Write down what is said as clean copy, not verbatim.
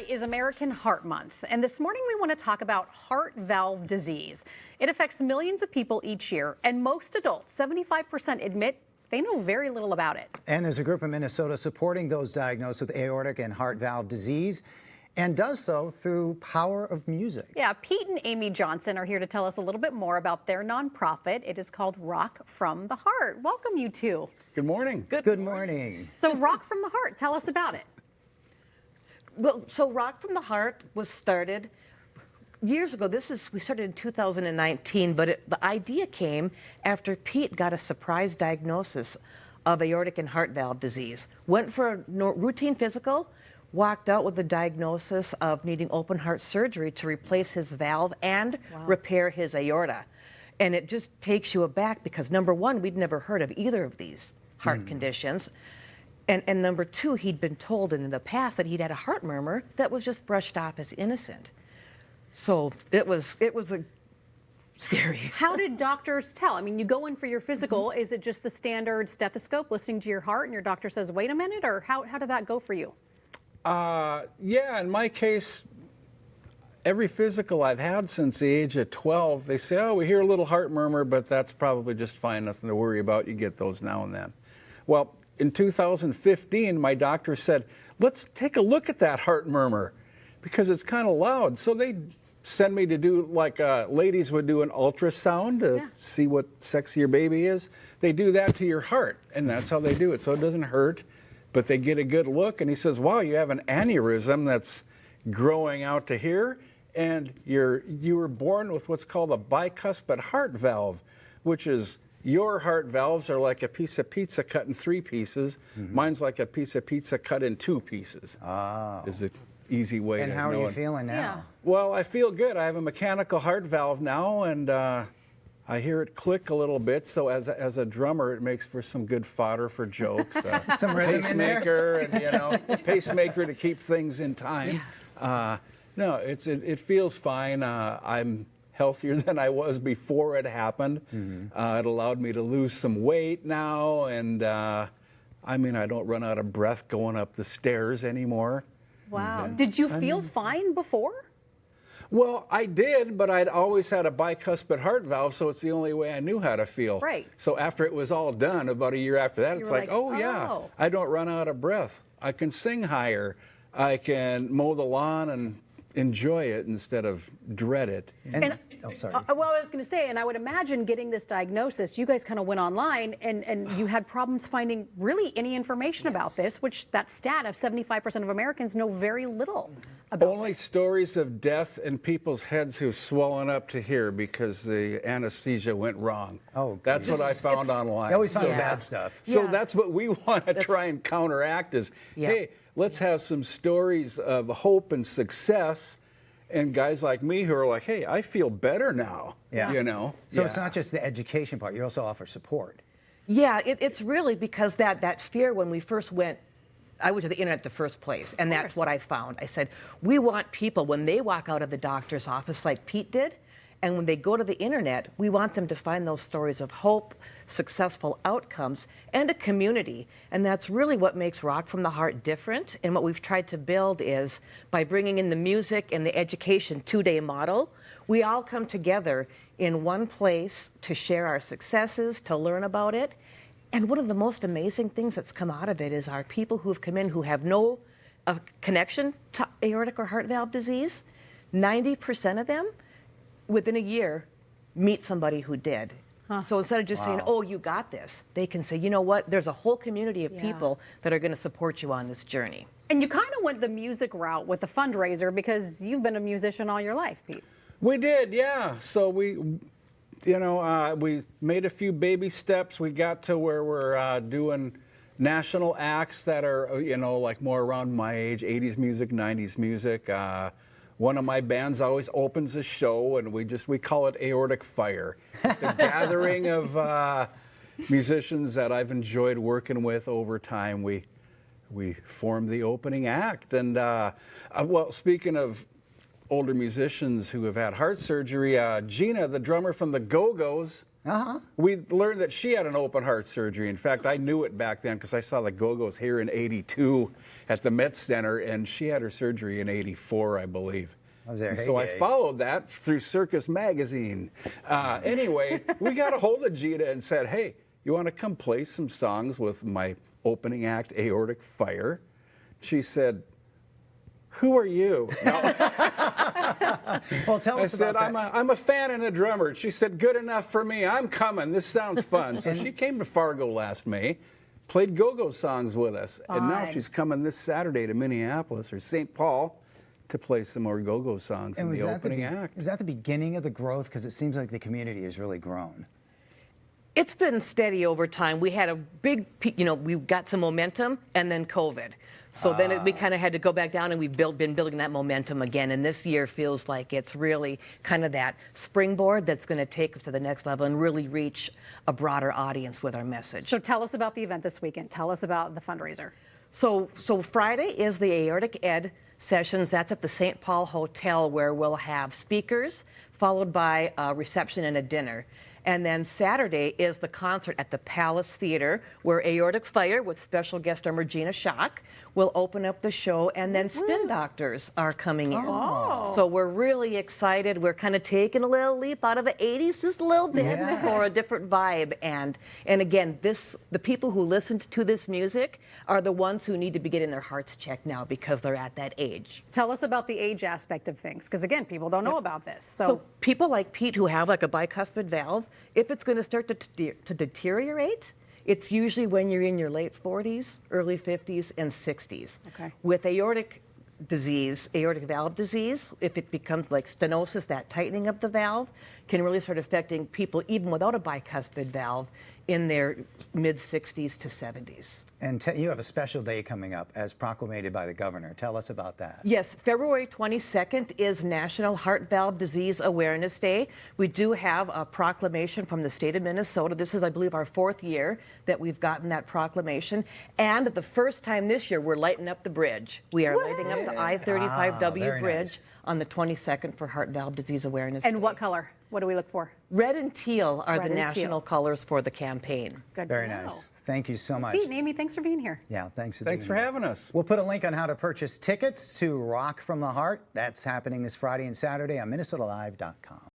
February is American Heart Month, and this morning we want to talk about heart valve disease. It affects millions of people each year, and most adults, 75%, admit they know very little about it. And there's a group in Minnesota supporting those diagnosed with aortic and heart valve disease, and does so through power of music. Yeah, Pete and Amy Johnson are here to tell us a little bit more about their nonprofit. It is called Rock from the Heart. Welcome, you two. Good morning. Good morning. So Rock from the Heart, tell us about it. Well, so Rock from the Heart was started years ago. We started in 2019, but the idea came after Pete got a surprise diagnosis of aortic and heart valve disease. Went for a routine physical, walked out with the diagnosis of needing open heart surgery to replace his valve and repair his aorta. And it just takes you aback because, number one, we'd never heard of either of these heart conditions. And number two, he'd been told in the past that he'd had a heart murmur that was just brushed off as innocent. So it was a scary. How did doctors tell? I mean, you go in for your physical. Is it just the standard stethoscope listening to your heart and your doctor says, wait a minute, or how did that go for you? Yeah, in my case, every physical I've had since the age of 12, they say, oh, we hear a little heart murmur, but that's probably just fine, nothing to worry about. You get those now and then. Well, in 2015, my doctor said, let's take a look at that heart murmur because it's kind of loud. So they send me to do like ladies would do an ultrasound to see what sex your baby is. They do that to your heart, and that's how they do it. So it doesn't hurt, but they get a good look. And he says, wow, you have an aneurysm that's growing out to here, and you were born with what's called a bicuspid heart valve, which is your heart valves are like a piece of pizza cut in 3 pieces. Mine's like a piece of pizza cut in 2 pieces. Oh. Is an easy way to know. And how are you feeling now? Yeah. Well, I feel good. I have a mechanical heart valve now, and I hear it click a little bit. So as a drummer, it makes for some good fodder for jokes. Some rhythm in there. Pacemaker, and pacemaker to keep things in time. Yeah. No, it feels fine. I'm healthier than I was before it happened. It allowed me to lose some weight now, and I mean, I don't run out of breath going up the stairs anymore. Wow. Did you feel fine before? Well, I did, but I'd always had a bicuspid heart valve, so it's the only way I knew how to feel. Right. So after it was all done, about a year after that, it's like, oh yeah, I don't run out of breath. I can sing higher. I can mow the lawn and enjoy it instead of dread it. And oh, sorry. Well, I was going to say, and I would imagine getting this diagnosis, you guys kind of went online and you had problems finding really any information about this, which that stat of 75% of Americans know very little about. Only stories of death and people's heads who've swollen up to here because the anesthesia went wrong. Oh, that's what I found online. You always find bad stuff. So that's what we want to try and counteract is, hey, let's have some stories of hope and success, and guys like me who are like, hey, I feel better now. So it's not just the education part, you also offer support. Yeah, it's really because that fear when we first went, I went to the internet the first place, and that's what I found. I said, we want people, when they walk out of the doctor's office like Pete did, and when they go to the internet, we want them to find those stories of hope, successful outcomes, and a community. And that's really what makes Rock from the Heart different. And what we've tried to build is, by bringing in the music and the education 2-day model, we all come together in one place to share our successes, to learn about it. And one of the most amazing things that's come out of it is our people who've come in who have no connection to aortic or heart valve disease, 90% of them, within a year, meet somebody who did. So instead of just saying, oh, you got this, they can say, you know what, there's a whole community of people that are going to support you on this journey. And you kind of went the music route with the fundraiser because you've been a musician all your life, Pete. We did, yeah. So we made a few baby steps. We got to where we're doing national acts that are, like more around my age, 80s music, 90s music. One of my bands always opens a show, and we call it Aortic Fire. It's a gathering of musicians that I've enjoyed working with over time. We formed the opening act, and well, speaking of older musicians who have had heart surgery, Gina, the drummer from the Go-Go's, We learned that she had an open heart surgery. In fact, I knew it back then because I saw the Go-Go's here in '82 at the Met Center, and she had her surgery in '84, I believe. I was there. So I followed that through Circus Magazine. Anyway, we got a hold of Gita and said, hey, you want to come play some songs with my opening act, Aortic Fire? She said, who are you? No. Well, tell I us said, about that. I'm a fan and a drummer. She said, good enough for me. I'm coming. This sounds fun. So she came to Fargo last May, played Go-Go songs with us. And now Fine. she's coming this Saturday to Minneapolis or St. Paul to play some more Go-Go songs in the opening act. Is that the beginning of the growth? Because it seems like the community has really grown. It's been steady over time. We had a big, we got some momentum, and then COVID. So then we kind of had to go back down, and we've been building that momentum again. And this year feels like it's really kind of that springboard that's going to take us to the next level and really reach a broader audience with our message. So tell us about the event this weekend. Tell us about the fundraiser. So Friday is the Aortic Ed sessions. That's at the St. Paul Hotel, where we'll have speakers, followed by a reception and a dinner. And then Saturday is the concert at the Palace Theater, where Aortic Fire, with special guest drummer Gina Schock, will open up the show, and then Spin Doctors are coming in. Oh. So we're really excited. We're kind of taking a little leap out of the 80s, just a little bit, for a different vibe. And again, the people who listen to this music are the ones who need to be getting their hearts checked now because they're at that age. Tell us about the age aspect of things, because again, people don't know about this. So people like Pete who have like a bicuspid valve, if it's going to start to deteriorate, it's usually when you're in your late 40s, early 50s, and 60s. Okay. With aortic disease, aortic valve disease, if it becomes like stenosis, that tightening of the valve, can really start affecting people even without a bicuspid valve in their mid-60s to 70s. And you have a special day coming up as proclamated by the governor. Tell us about that. Yes, February 22nd is National Heart Valve Disease Awareness Day. We do have a proclamation from the state of Minnesota. This is, I believe, our 4th year that we've gotten that proclamation. And the first time this year, we're lighting up the bridge. We are lighting up the I-35W very bridge nice. on the 22nd for Heart Valve Disease Awareness And Day. what color? What do we look for? Red and teal are Red the and national teal. colors for the campaign. Good Very to know. nice. Thank you so much. Pete and Amy, thanks for being here. Yeah, thanks for Thanks being for here. having us. We'll put a link on how to purchase tickets to Rock from the Heart. That's happening this Friday and Saturday on MinnesotaLive.com.